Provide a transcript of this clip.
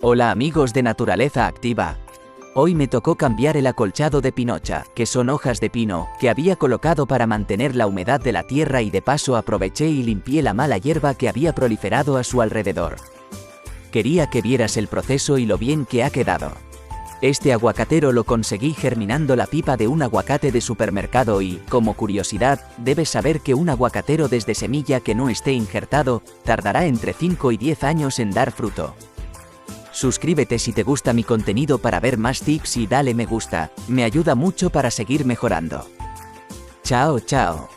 Hola amigos de Naturaleza Activa. Hoy me tocó cambiar el acolchado de pinocha, que son hojas de pino, que había colocado para mantener la humedad de la tierra y de paso aproveché y limpié la mala hierba que había proliferado a su alrededor. Quería que vieras el proceso y lo bien que ha quedado. Este aguacatero lo conseguí germinando la pipa de un aguacate de supermercado y, como curiosidad, debes saber que un aguacatero desde semilla que no esté injertado, tardará entre 5 y 10 años en dar fruto. Suscríbete si te gusta mi contenido para ver más tips y dale me gusta, me ayuda mucho para seguir mejorando. Chao, chao.